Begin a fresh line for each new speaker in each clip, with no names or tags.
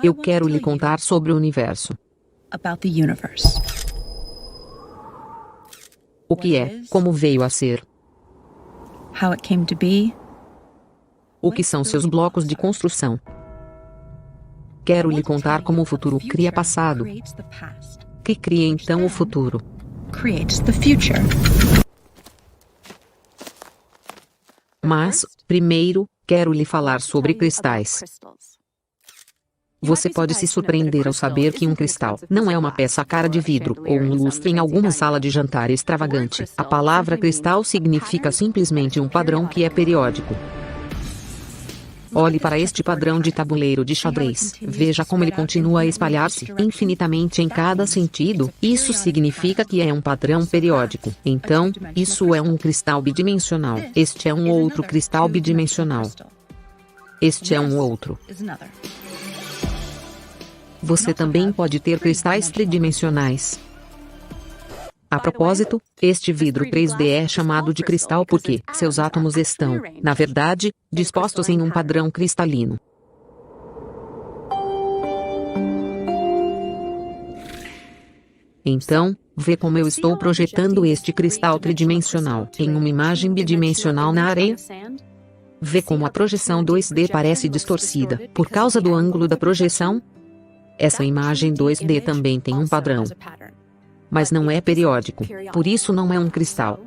Eu quero lhe contar sobre o universo. O que é, como veio a ser. O que são seus blocos de construção. Quero lhe contar como o futuro cria passado, que cria então o futuro. Mas, primeiro, quero lhe falar sobre cristais. Você pode se surpreender ao saber que um cristal não é uma peça à cara de vidro ou um lustre em alguma sala de jantar extravagante. A palavra cristal significa simplesmente um padrão que é periódico. Olhe para este padrão de tabuleiro de xadrez. Veja como ele continua a espalhar-se infinitamente em cada sentido. Isso significa que é um padrão periódico. Então, isso é um cristal bidimensional. Este é um outro cristal bidimensional. Este é um outro. Você também pode ter cristais tridimensionais. A propósito, este vidro 3D é chamado de cristal porque seus átomos estão, na verdade, dispostos em um padrão cristalino. Então, vê como eu estou projetando este cristal tridimensional em uma imagem bidimensional na areia? Vê como a projeção 2D parece distorcida por causa do ângulo da projeção? Essa imagem 2D também tem um padrão, mas não é periódico, por isso não é um cristal.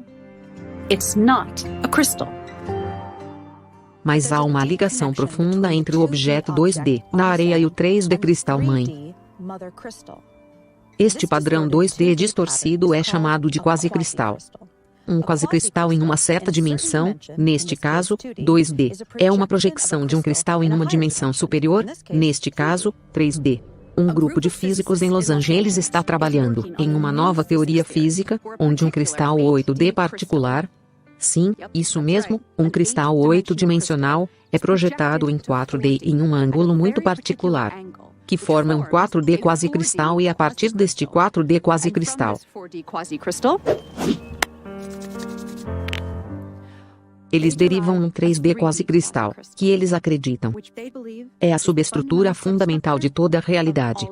Mas há uma ligação profunda entre o objeto 2D na areia e o 3D cristal-mãe. Este padrão 2D distorcido é chamado de quasicristal. Um quasicristal em uma certa dimensão, neste caso, 2D, é uma projeção de um cristal em uma dimensão superior, neste caso, 3D. Um grupo de físicos em Los Angeles está trabalhando em uma nova teoria física, onde um cristal 8D particular, sim, isso mesmo, um cristal 8-dimensional, é projetado em 4D em um ângulo muito particular, que forma um 4D quasicristal e a partir deste 4D quasicristal, eles derivam um 3D quasicristal, que eles acreditam é a subestrutura fundamental de toda a realidade.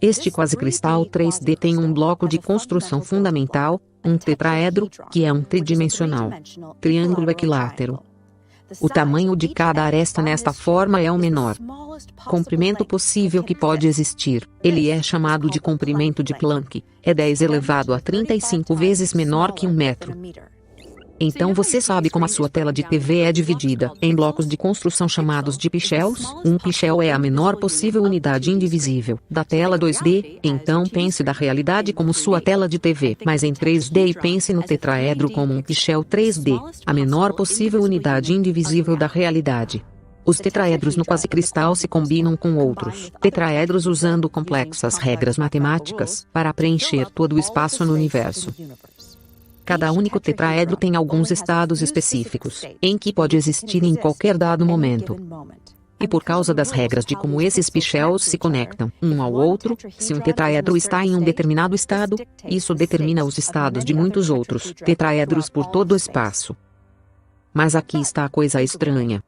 Este quasicristal 3D tem um bloco de construção fundamental, um tetraedro, que é um tridimensional triângulo equilátero. O tamanho de cada aresta nesta forma é o menor comprimento possível que pode existir. Ele é chamado de comprimento de Planck. É 10 elevado a 35 vezes menor que 1 metro. Então você sabe como a sua tela de TV é dividida em blocos de construção chamados de pixels? Um pixel é a menor possível unidade indivisível da tela 2D, então pense da realidade como sua tela de TV, mas em 3D e pense no tetraedro como um pixel 3D, a menor possível unidade indivisível da realidade. Os tetraedros no quasicristal se combinam com outros tetraedros usando complexas regras matemáticas para preencher todo o espaço no universo. Cada único tetraedro tem alguns estados específicos, em que pode existir em qualquer dado momento. E por causa das regras de como esses pixels se conectam um ao outro, se um tetraedro está em um determinado estado, isso determina os estados de muitos outros tetraedros por todo o espaço. Mas aqui está a coisa estranha.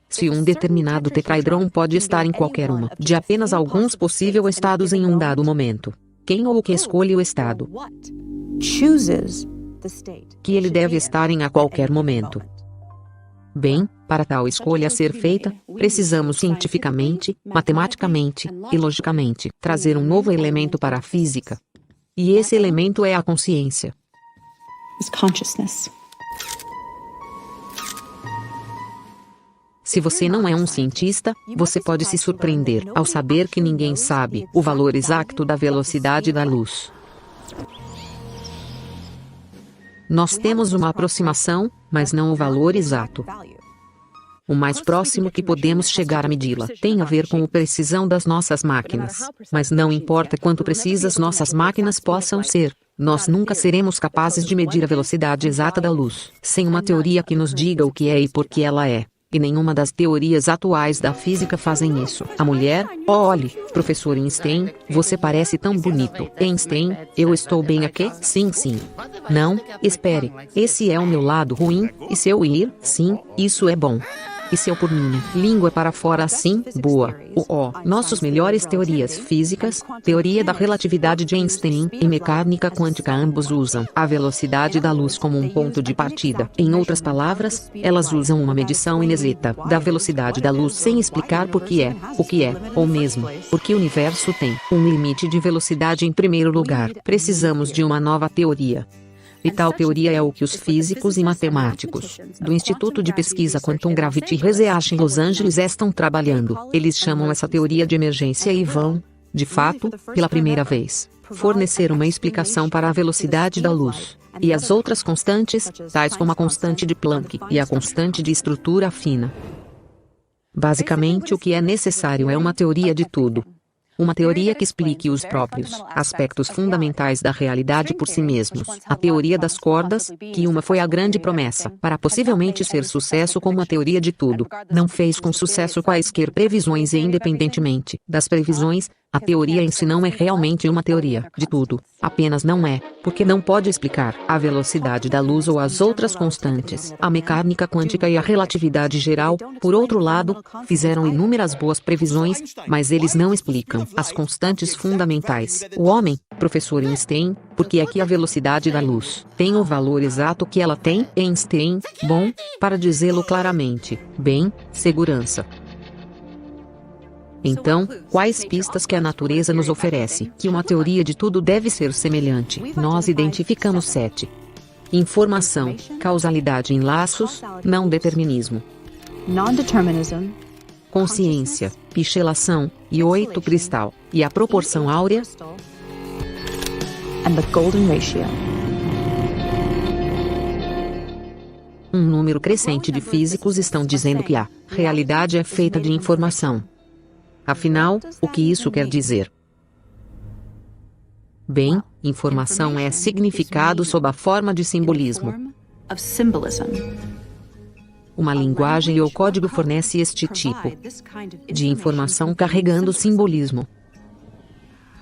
Se um determinado tetraedrão pode estar em qualquer uma de apenas alguns possíveis estados em um dado momento, quem ou o que escolhe o estado que ele deve estar em a qualquer momento? Bem, para tal escolha ser feita, precisamos cientificamente, matematicamente e logicamente trazer um novo elemento para a física. E esse elemento é a consciência. Se você não é um cientista, você pode se surpreender ao saber que ninguém sabe o valor exato da velocidade da luz. Nós temos uma aproximação, mas não o valor exato. O mais próximo que podemos chegar a medi-la tem a ver com a precisão das nossas máquinas. Mas não importa quanto precisas nossas máquinas possam ser, nós nunca seremos capazes de medir a velocidade exata da luz, sem uma teoria que nos diga o que é e por que ela é. E nenhuma das teorias atuais da física fazem isso. A mulher, olhe, professor Einstein, você parece tão bonito. Einstein, eu estou bem aqui? Sim, sim. Não, espere, esse é o meu lado ruim, e se eu ir, sim, isso é bom. e seu por mim. Língua para fora assim, boa. Nossos melhores teorias físicas, teoria da relatividade de Einstein e mecânica quântica ambos usam a velocidade da luz como um ponto de partida. Em outras palavras, elas usam uma medição inexata da velocidade da luz sem explicar o que é, ou mesmo, porque o universo tem um limite de velocidade em primeiro lugar. Precisamos de uma nova teoria. E tal teoria é o que os físicos e matemáticos do Instituto de Pesquisa Quantum Gravity Research em Los Angeles estão trabalhando. Eles chamam essa teoria de emergência e vão, de fato, pela primeira vez, fornecer uma explicação para a velocidade da luz e as outras constantes, tais como a constante de Planck e a constante de estrutura fina. Basicamente, o que é necessário é uma teoria de tudo. Uma teoria que explique os próprios aspectos fundamentais da realidade por si mesmos. A teoria das cordas, que uma foi a grande promessa para possivelmente ser sucesso como a teoria de tudo, não fez com sucesso quaisquer previsões e independentemente das previsões, a teoria em si não é realmente uma teoria de tudo. Apenas não é, porque não pode explicar a velocidade da luz ou as outras constantes. A mecânica quântica e a relatividade geral, por outro lado, fizeram inúmeras boas previsões, mas eles não explicam as constantes fundamentais. O homem, professor Einstein, porque é que a velocidade da luz tem o valor exato que ela tem? Einstein, bom, para dizê-lo claramente, bem, segurança. Então, quais pistas que a natureza nos oferece? Que uma teoria de tudo deve ser semelhante. Nós identificamos 7. Informação, causalidade em laços, não determinismo. Consciência, pichelação, e 8 cristal, e a proporção áurea.
And the golden ratio.
Um número crescente de físicos estão dizendo que a realidade é feita de informação. Afinal, o que isso quer dizer? Bem, informação é significado sob a forma de simbolismo. Uma linguagem ou código fornece este tipo de informação carregando simbolismo.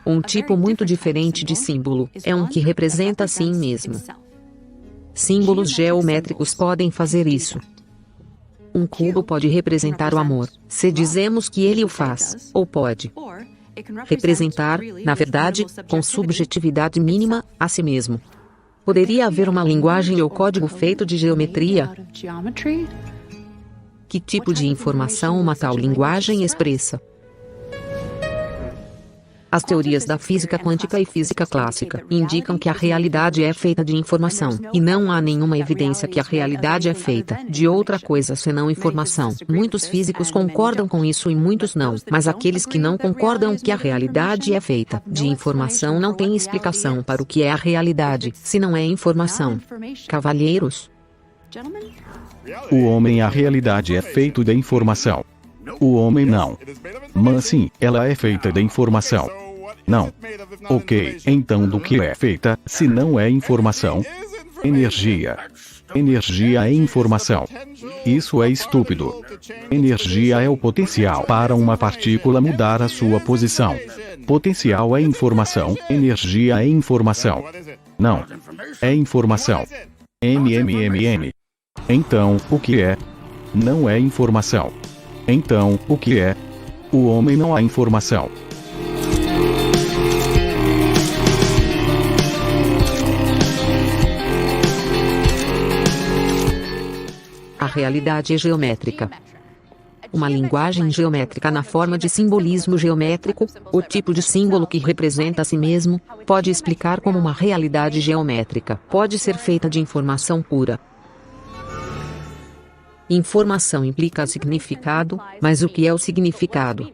Um tipo muito diferente de símbolo é um que representa a si mesmo. Símbolos geométricos podem fazer isso. Um cubo pode representar o amor, se dizemos que ele o faz, ou pode representar, na verdade, com subjetividade mínima, a si mesmo. Poderia haver uma linguagem ou código feito de geometria? Que tipo de informação uma tal linguagem expressa? As teorias da física quântica e física clássica indicam que a realidade é feita de informação, e não há nenhuma evidência que a realidade é feita de outra coisa senão informação. Muitos físicos concordam com isso e muitos não, mas aqueles que não concordam que a realidade é feita de informação não têm explicação para o que é a realidade, se não é informação. Cavalheiros?
O homem, a realidade é feito de informação. O homem não. Mas sim, ela é feita de informação. Não. Ok, então do que é feita, se não é informação? Energia. Energia é informação. Isso é estúpido. Energia é o potencial para uma partícula mudar a sua posição. Potencial é informação, energia é informação. Não. É informação. MMMM. Então, o que é? Não é informação. Então, o que é? O homem não há informação.
A realidade é geométrica. Uma linguagem geométrica na forma de simbolismo geométrico, o tipo de símbolo que representa a si mesmo, pode explicar como uma realidade geométrica pode ser feita de informação pura. Informação implica significado, mas o que é o significado?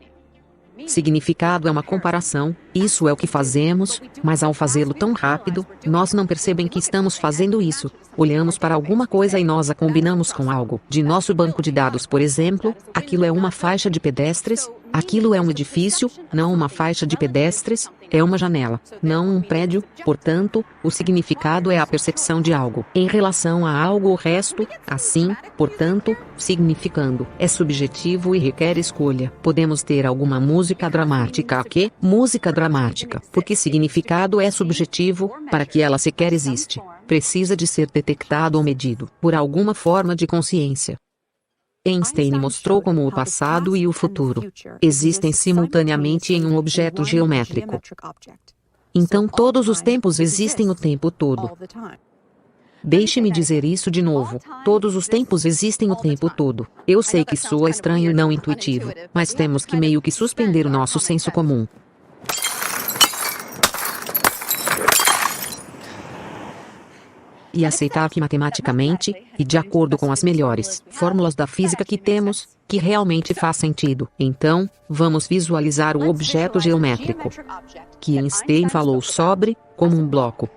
Significado é uma comparação, isso é o que fazemos, mas ao fazê-lo tão rápido, nós não percebemos que estamos fazendo isso. Olhamos para alguma coisa e nós a combinamos com algo. De nosso banco de dados, por exemplo, aquilo é uma faixa de pedestres, aquilo é um edifício, não uma faixa de pedestres, é uma janela, não um prédio, portanto, o significado é a percepção de algo em relação a algo, o resto, assim, portanto, significando, é subjetivo e requer escolha. Podemos ter alguma música dramática aqui, música dramática, porque significado é subjetivo, para que ela sequer existe, precisa de ser detectado ou medido por alguma forma de consciência. Einstein mostrou como o passado e o futuro existem simultaneamente em um objeto geométrico. Então todos os tempos existem o tempo todo. Deixe-me dizer isso de novo. Todos os tempos existem o tempo todo. Eu sei que soa estranho e não intuitivo, mas temos que meio que suspender o nosso senso comum. E aceitar que matematicamente, e de acordo com as melhores fórmulas da física que temos, que realmente faz sentido. Então, vamos visualizar o objeto geométrico que Einstein falou sobre, como um bloco.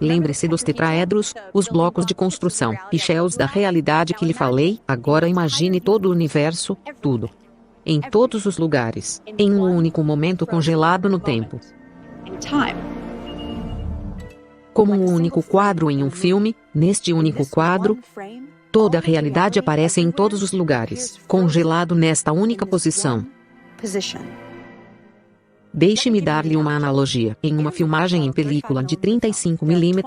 Lembre-se dos tetraedros, os blocos de construção e shells da realidade que lhe falei. Agora imagine todo o universo, tudo. Em todos os lugares, em um único momento congelado no tempo. Como um único quadro em um filme, neste único quadro, toda a realidade aparece em todos os lugares, congelado nesta única posição. Deixe-me dar-lhe uma analogia. Em uma filmagem em película de 35 mm,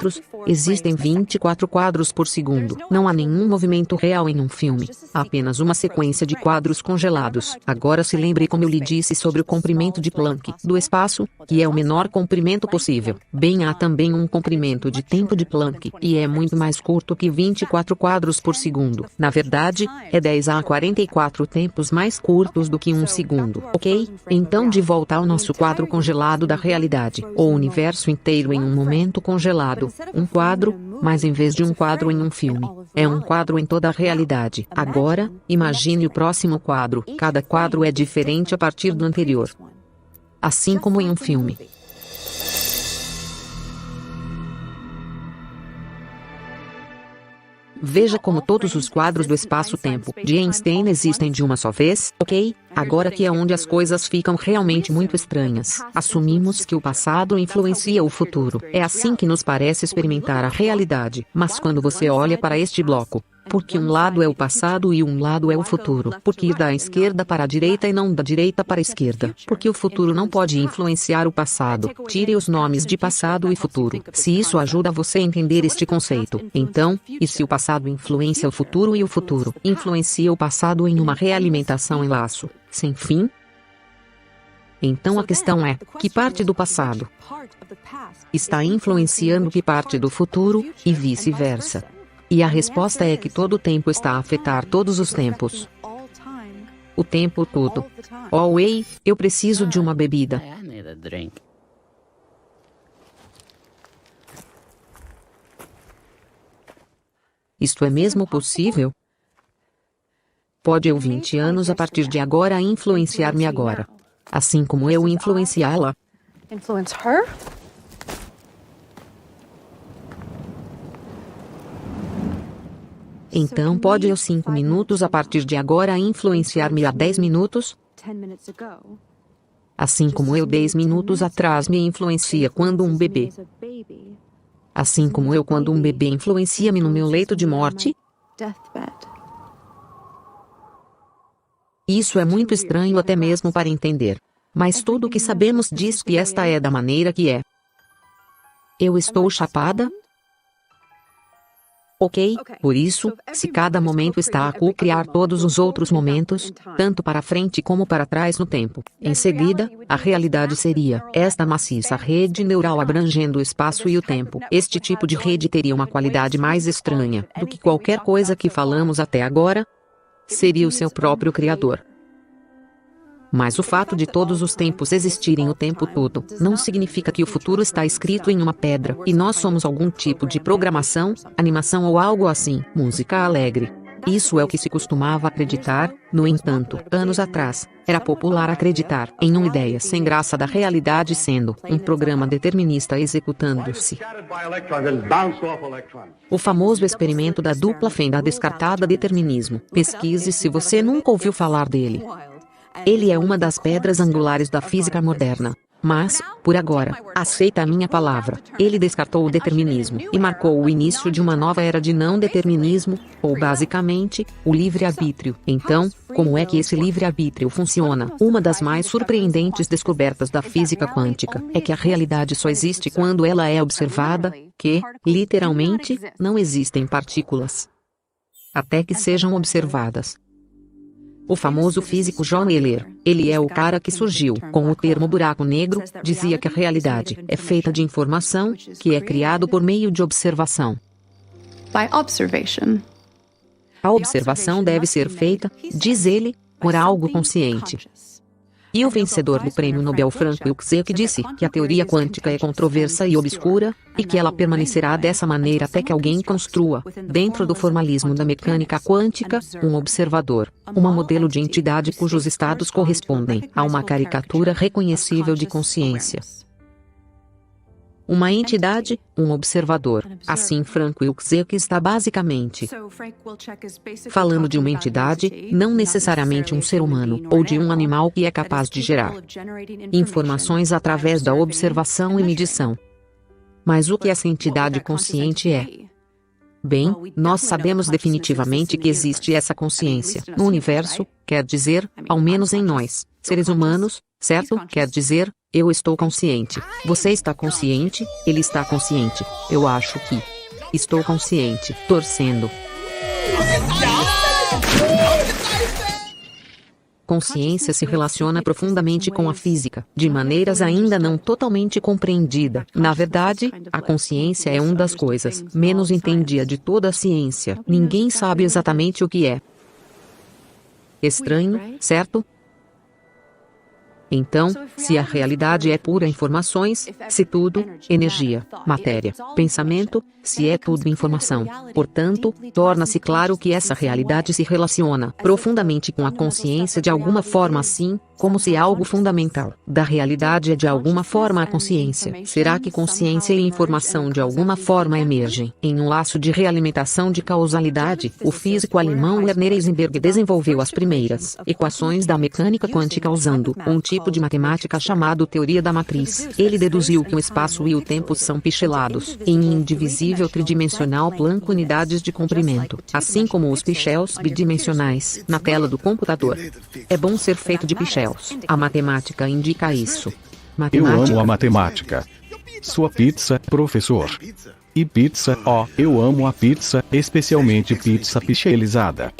existem 24 quadros por segundo. Não há nenhum movimento real em um filme. Há apenas uma sequência de quadros congelados. Agora se lembre como eu lhe disse sobre o comprimento de Planck do espaço, que é o menor comprimento possível. Bem, há também um comprimento de tempo de Planck, e é muito mais curto que 24 quadros por segundo. Na verdade, é 10 a 44 tempos mais curtos do que um segundo. Ok? Então de volta ao nosso quadro congelado da realidade. O universo inteiro em um momento congelado. Um quadro, mas em vez de um quadro em um filme, é um quadro em toda a realidade. Agora, imagine o próximo quadro. Cada quadro é diferente a partir do anterior. Assim como em um filme. Veja como todos os quadros do espaço-tempo de Einstein existem de uma só vez, ok? Agora que é onde as coisas ficam realmente muito estranhas. Assumimos que o passado influencia o futuro. É assim que nos parece experimentar a realidade. Mas quando você olha para este bloco, porque um lado é o passado e um lado é o futuro. Porque ir da esquerda para a direita e não da direita para a esquerda. Porque o futuro não pode influenciar o passado. Tire os nomes de passado e futuro. Se isso ajuda você a entender este conceito, então, e se o passado influencia o futuro e o futuro influencia o passado em uma realimentação em laço sem fim? Então a questão é, que parte do passado está influenciando que parte do futuro, e vice-versa? E a resposta é que todo o tempo está a afetar todos os tempos. O tempo todo. Oh, ei, eu preciso de uma bebida. Isto é mesmo possível? Pode eu 20 anos a partir de agora influenciar-me agora, assim como eu influenciá-la? Então pode eu 5 minutos a partir de agora influenciar-me há 10 minutos? Assim como eu 10 minutos atrás me influencia quando um bebê. Assim como eu quando um bebê influencia-me no meu leito de morte? Isso é muito estranho até mesmo para entender. Mas tudo o que sabemos diz que esta é da maneira que é. Eu estou chapada? Ok, por isso, se cada momento está a co-criar todos os outros momentos, tanto para frente como para trás no tempo, em seguida, a realidade seria esta maciça rede neural abrangendo o espaço e o tempo. Este tipo de rede teria uma qualidade mais estranha do que qualquer coisa que falamos até agora. Seria o seu próprio criador. Mas o fato de todos os tempos existirem o tempo todo, não significa que o futuro está escrito em uma pedra, e nós somos algum tipo de programação, animação ou algo assim, música alegre. Isso é o que se costumava acreditar. No entanto, anos atrás, era popular acreditar em uma ideia sem graça da realidade sendo um programa determinista executando-se. O famoso experimento da dupla fenda descartada determinismo. Pesquise se você nunca ouviu falar dele. Ele é uma das pedras angulares da física moderna. Mas, por agora, aceita a minha palavra. Ele descartou o determinismo e marcou o início de uma nova era de não determinismo, ou basicamente, o livre-arbítrio. Então, como é que esse livre-arbítrio funciona? Uma das mais surpreendentes descobertas da física quântica é que a realidade só existe quando ela é observada, que, literalmente, não existem partículas até que sejam observadas. O famoso físico John Wheeler, ele é o cara que surgiu com o termo buraco negro, dizia que a realidade é feita de informação, que é criado por meio de observação. A observação deve ser feita, diz ele, por algo consciente. E o vencedor do Prêmio Nobel Frank Wilczek disse que a teoria quântica é controversa e obscura, e que ela permanecerá dessa maneira até que alguém construa, dentro do formalismo da mecânica quântica, um observador, um modelo de entidade cujos estados correspondem a uma caricatura reconhecível de consciência. Uma entidade, um observador. Assim Frank Wilczek está basicamente falando de uma entidade, não necessariamente um ser humano ou de um animal que é capaz de gerar informações através da observação e medição. Mas o que essa entidade consciente é? Bem, nós sabemos definitivamente que existe essa consciência no universo, quer dizer, ao menos em nós, seres humanos, certo? Quer dizer, eu estou consciente, você está consciente, ele está consciente, eu acho que estou consciente, torcendo. Consciência se relaciona profundamente com a física, de maneiras ainda não totalmente compreendidas. Na verdade, a consciência é uma das coisas menos entendidas de toda a ciência. Ninguém sabe exatamente o que é. Estranho, certo? Então, se a realidade é pura informações, se tudo, energia, matéria, pensamento, se é tudo informação, portanto, torna-se claro que essa realidade se relaciona profundamente com a consciência de alguma forma assim, como se algo fundamental da realidade é de alguma forma a consciência. Será que consciência e informação de alguma forma emergem em um laço de realimentação de causalidade? O físico alemão Werner Heisenberg desenvolveu as primeiras equações da mecânica quântica usando um tipo de matemática chamado teoria da matriz. Ele deduziu que o espaço e o tempo são pichelados em indivisível tridimensional plano unidades de comprimento, assim como os pichels bidimensionais na tela do computador. É bom ser feito de pichels. A matemática indica isso.
Eu amo a matemática. Sua pizza, professor. E pizza, eu amo a pizza, especialmente pizza pixelizada.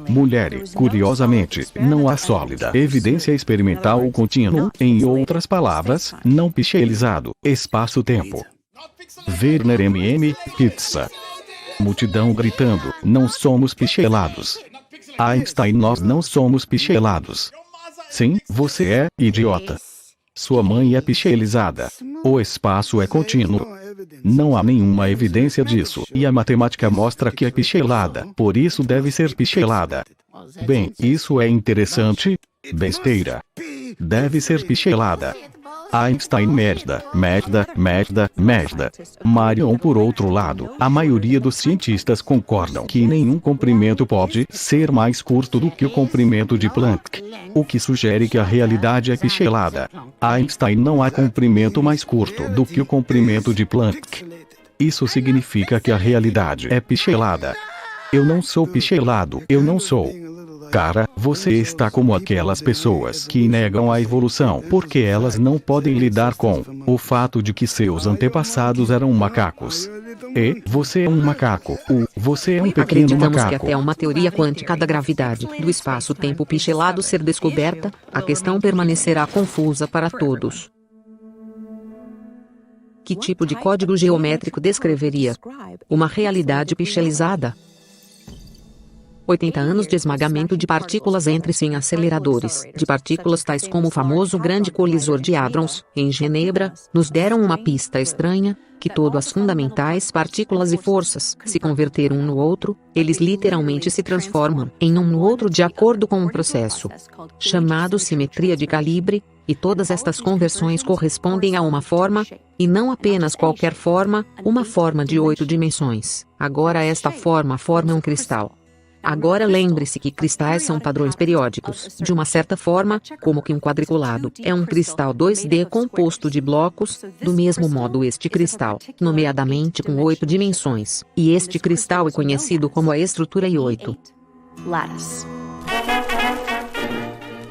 Mulheres, curiosamente, não há sólida evidência experimental contínua, em outras palavras, não pixelizado, espaço-tempo. Werner pizza. Multidão gritando, não somos pixelados. Einstein, nós não somos pixelados. Sim, você é, idiota. Sua mãe é pixelizada. O espaço é contínuo. Não há nenhuma evidência disso, e a matemática mostra que é pixelada, por isso deve ser pixelada. Bem, isso é interessante? Besteira. Deve ser pixelada. Einstein merda. Marion, por outro lado, a maioria dos cientistas concordam que nenhum comprimento pode ser mais curto do que o comprimento de Planck, o que sugere que a realidade é pixelada. Einstein, não há comprimento mais curto do que o comprimento de Planck. Isso significa que a realidade é pixelada. Eu não sou pixelado, eu não sou. Cara, você está como aquelas pessoas que negam a evolução porque elas não podem lidar com o fato de que seus antepassados eram macacos. E você é um macaco. Você é um pequeno
Acreditamos
macaco.
que até uma teoria quântica da gravidade, do espaço-tempo pixelado ser descoberta, a questão permanecerá confusa para todos. Que tipo de código geométrico descreveria uma realidade pixelizada? 80 anos de esmagamento de partículas entre si em aceleradores de partículas tais como o famoso Grande Colisor de Hadrons, em Genebra, nos deram uma pista estranha, que todas as fundamentais partículas e forças se converteram um no outro, eles literalmente se transformam em um no outro de acordo com um processo chamado simetria de calibre, e todas estas conversões correspondem a uma forma, e não apenas qualquer forma, uma forma de 8 dimensões. Agora esta forma forma um cristal. Agora lembre-se que cristais são padrões periódicos, de uma certa forma, como que um quadriculado é um cristal 2D composto de blocos, do mesmo modo este cristal, nomeadamente com 8 dimensões, e este cristal é conhecido como a estrutura I8.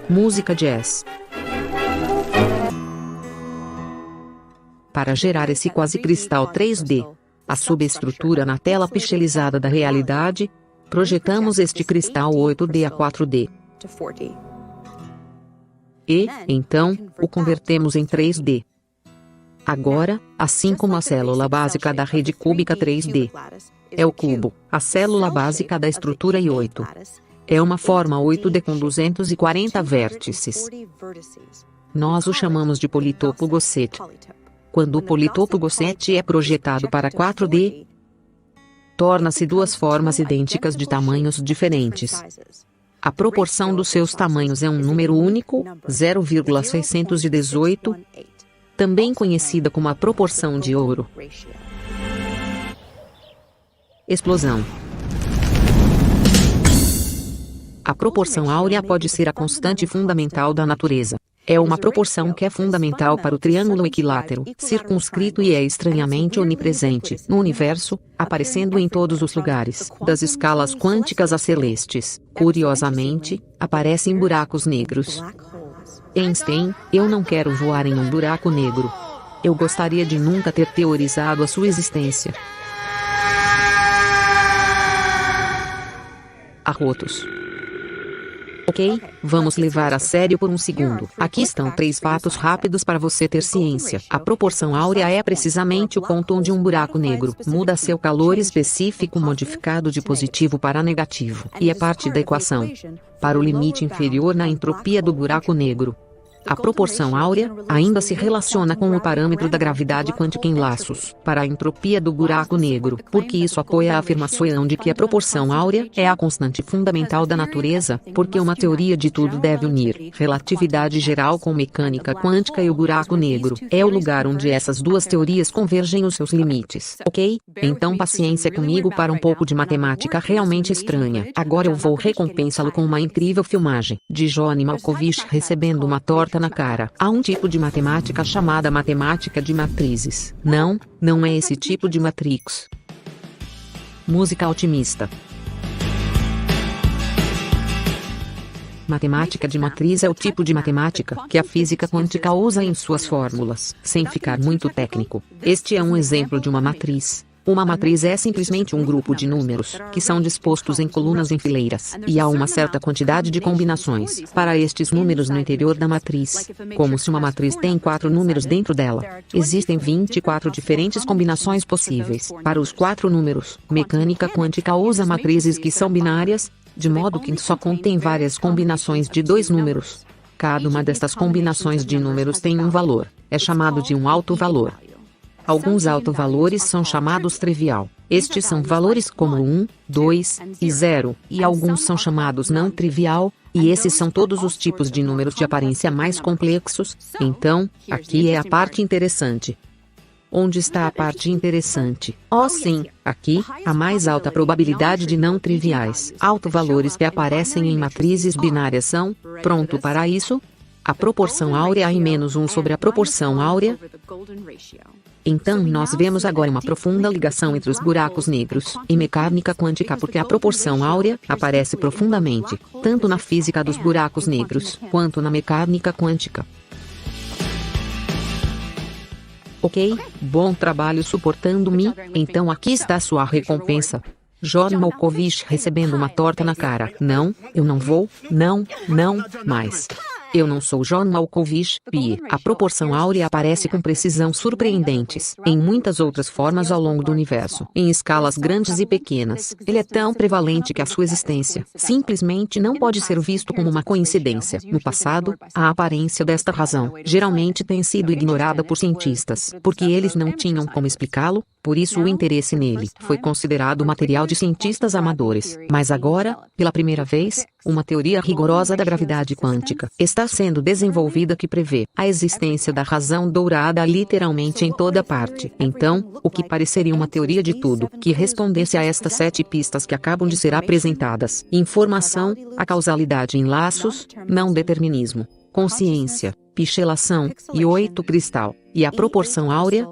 Música jazz. Para gerar esse quase-cristal 3D, a subestrutura na tela pixelizada da realidade, projetamos este cristal 8D a 4D, E, então, o convertemos em 3D. Agora, assim como a célula básica da rede cúbica 3D é o cubo, a célula básica da estrutura I8 é uma forma 8D com 240 vértices. Nós o chamamos de politopo Gosset. Quando o politopo Gosset é projetado para 4D, torna-se duas formas idênticas de tamanhos diferentes. A proporção dos seus tamanhos é um número único, 0,618, também conhecida como a proporção de ouro. Explosão. A proporção áurea pode ser a constante fundamental da natureza. É uma proporção que é fundamental para o triângulo equilátero, circunscrito e é estranhamente onipresente no universo, aparecendo em todos os lugares, das escalas quânticas a celestes. Curiosamente, aparece em buracos negros. Einstein, eu não quero voar em um buraco negro. Eu gostaria de nunca ter teorizado a sua existência. Arrotos. Ok, vamos levar a sério por um segundo. Aqui estão 3 fatos rápidos para você ter ciência. A proporção áurea é precisamente o ponto onde um buraco negro muda seu calor específico modificado de positivo para negativo, e é parte da equação para o limite inferior na entropia do buraco negro. A proporção áurea ainda se relaciona com o parâmetro da gravidade quântica em laços para a entropia do buraco negro, porque isso apoia a afirmação de que a proporção áurea é a constante fundamental da natureza, porque uma teoria de tudo deve unir relatividade geral com mecânica quântica e o buraco negro é o lugar onde essas duas teorias convergem os seus limites. Ok? Então paciência comigo para um pouco de matemática realmente estranha. Agora eu vou recompensá-lo com uma incrível filmagem de John Malkovich recebendo uma torta na cara. Há um tipo de matemática chamada matemática de matrizes. Não é esse tipo de matrix. Música otimista. Matemática de matriz é o tipo de matemática que a física quântica usa em suas fórmulas, sem ficar muito técnico. Este é um exemplo de uma matriz. Uma matriz é simplesmente um grupo de números, que são dispostos em colunas em fileiras, e há uma certa quantidade de combinações para estes números no interior da matriz. Como se uma matriz tem 4 números dentro dela. Existem 24 diferentes combinações possíveis para os 4 números. Mecânica quântica usa matrizes que são binárias, de modo que só contém várias combinações de 2 números. Cada uma destas combinações de números tem um valor, é chamado de um alto valor. Alguns alto-valores são chamados trivial. Estes são valores como 1, 2 e 0, e alguns são chamados não trivial, e esses são todos os tipos de números de aparência mais complexos. Então, aqui é a parte interessante. Onde está a parte interessante? Oh sim, aqui, a mais alta probabilidade de não triviais. Alto-valores que aparecem em matrizes binárias são, pronto para isso? A proporção áurea n-1 sobre a proporção áurea. Então nós vemos agora uma profunda ligação entre os buracos negros e mecânica quântica porque a proporção áurea aparece profundamente, tanto na física dos buracos negros, quanto na mecânica quântica. Ok, bom trabalho suportando-me, então aqui está sua recompensa. John Malkovich recebendo uma torta na cara. Não, eu não vou, não, mais. Eu não sou John Malkovich, e a proporção áurea aparece com precisão surpreendentes em muitas outras formas ao longo do universo, em escalas grandes e pequenas. Ele é tão prevalente que a sua existência simplesmente não pode ser visto como uma coincidência. No passado, a aparência desta razão geralmente tem sido ignorada por cientistas, porque eles não tinham como explicá-lo, por isso o interesse nele foi considerado material de cientistas amadores. Mas agora, pela primeira vez, uma teoria rigorosa da gravidade quântica está sendo desenvolvida que prevê a existência da razão dourada literalmente em toda parte. Então, o que pareceria uma teoria de tudo que respondesse a estas 7 pistas que acabam de ser apresentadas: informação, a causalidade em laços, não determinismo, consciência, pichelação, e 8 cristal, e a proporção áurea.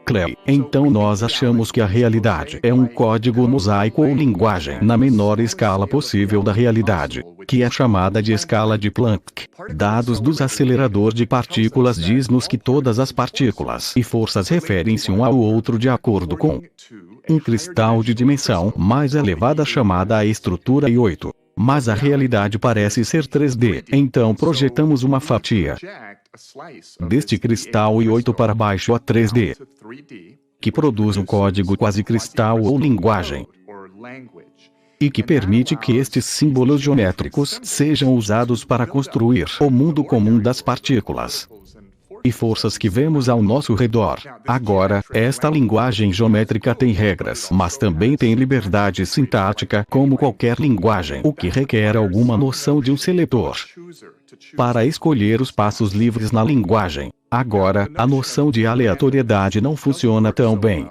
Clay, então nós achamos que a realidade é um código mosaico ou linguagem na menor escala possível da realidade, que é chamada de escala de Planck. Dados do acelerador de partículas diz-nos que todas as partículas e forças referem-se um ao outro de acordo com um cristal de dimensão mais elevada chamada a estrutura I8. Mas a realidade parece ser 3D, então projetamos uma fatia deste cristal I8 para baixo a 3D, que produz um código quase cristal ou linguagem, e que permite que estes símbolos geométricos sejam usados para construir o mundo comum das partículas e forças que vemos ao nosso redor. Agora, esta linguagem geométrica tem regras, mas também tem liberdade sintática como qualquer linguagem, o que requer alguma noção de um seletor para escolher os passos livres na linguagem. Agora, a noção de aleatoriedade não funciona tão bem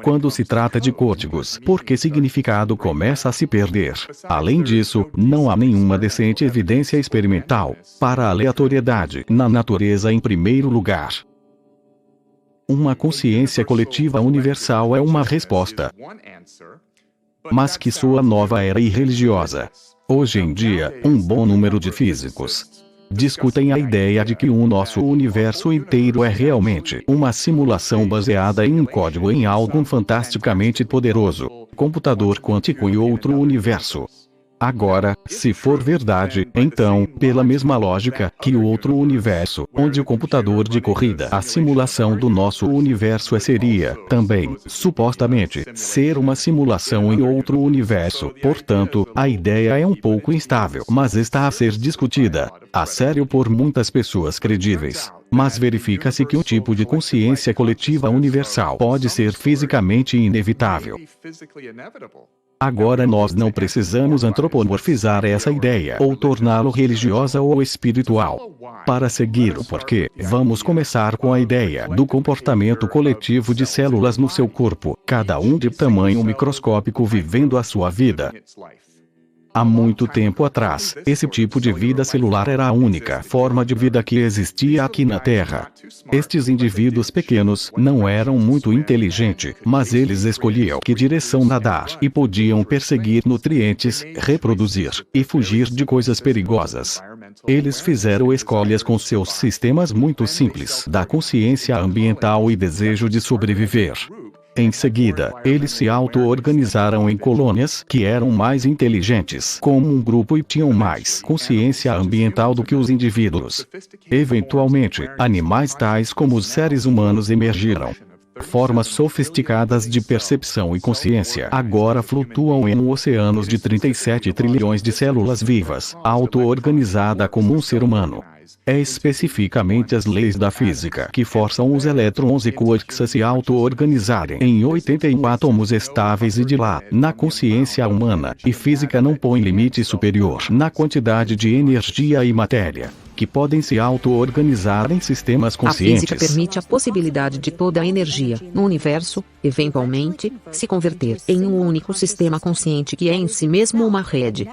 quando se trata de códigos, porque significado começa a se perder. Além disso, não há nenhuma decente evidência experimental para a aleatoriedade na natureza em primeiro lugar. Uma consciência coletiva universal é uma resposta, mas que soa nova era e religiosa. Hoje em dia, um bom número de físicos discutem a ideia de que o nosso universo inteiro é realmente uma simulação baseada em um código em algo fantasticamente poderoso, computador quântico e outro universo. Agora, se for verdade, então, pela mesma lógica, que o outro universo, onde o computador de corrida, a simulação do nosso universo seria, também, supostamente, ser uma simulação em outro universo. Portanto, a ideia é um pouco instável, mas está a ser discutida a sério por muitas pessoas credíveis. Mas verifica-se que um tipo de consciência coletiva universal pode ser fisicamente inevitável. Agora nós não precisamos antropomorfizar essa ideia ou torná-lo religiosa ou espiritual. Para seguir o porquê, vamos começar com a ideia do comportamento coletivo de células no seu corpo, cada um de tamanho microscópico vivendo a sua vida. Há muito tempo atrás, esse tipo de vida celular era a única forma de vida que existia aqui na Terra. Estes indivíduos pequenos não eram muito inteligentes, mas eles escolhiam que direção nadar e podiam perseguir nutrientes, reproduzir e fugir de coisas perigosas. Eles fizeram escolhas com seus sistemas muito simples da consciência ambiental e desejo de sobreviver. Em seguida, eles se auto-organizaram em colônias que eram mais inteligentes como um grupo e tinham mais consciência ambiental do que os indivíduos. Eventualmente, animais tais como os seres humanos emergiram. Formas sofisticadas de percepção e consciência agora flutuam em oceanos de 37 trilhões de células vivas, auto-organizada como um ser humano. É especificamente as leis da física que forçam os elétrons e quarks a se auto-organizarem em 81 átomos estáveis e de lá, na consciência humana, e física não põe limite superior na quantidade de energia e matéria que podem se auto-organizar em sistemas conscientes.
A física permite a possibilidade de toda a energia no universo, eventualmente, se converter em um único sistema consciente que é em si mesmo uma rede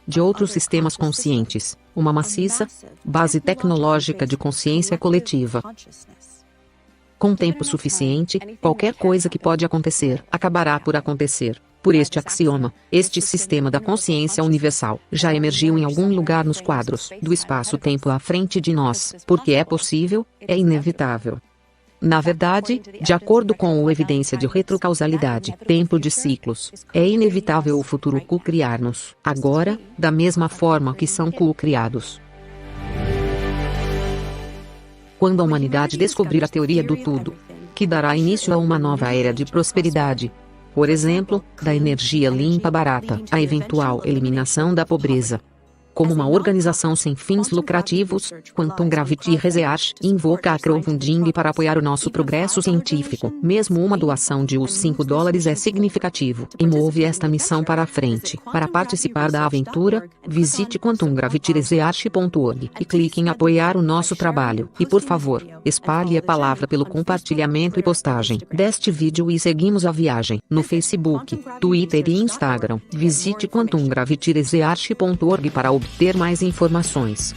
de outros sistemas conscientes, uma maciça base tecnológica de consciência coletiva. Com tempo suficiente, qualquer coisa que pode acontecer, acabará por acontecer. Por este axioma, este sistema da consciência universal já emergiu em algum lugar nos quadros do espaço-tempo à frente de nós, porque é possível, é inevitável. Na verdade, de acordo com a evidência de retrocausalidade, tempo de ciclos, é inevitável o futuro co-criar-nos, agora, da mesma forma que são co-criados. Quando a humanidade descobrir a teoria do tudo, que dará início a uma nova era de prosperidade, por exemplo, da energia limpa barata, a eventual eliminação da pobreza. Como uma organização sem fins lucrativos, Quantum Gravity Research invoca a crowdfunding para apoiar o nosso progresso científico. Mesmo uma doação de $5 é significativo e move esta missão para a frente. Para participar da aventura, visite quantumgravityresearch.org e clique em apoiar o nosso trabalho. E por favor, espalhe a palavra pelo compartilhamento e postagem deste vídeo e seguimos a viagem no Facebook, Twitter e Instagram. Visite quantumgravityresearch.org para obter mais informações.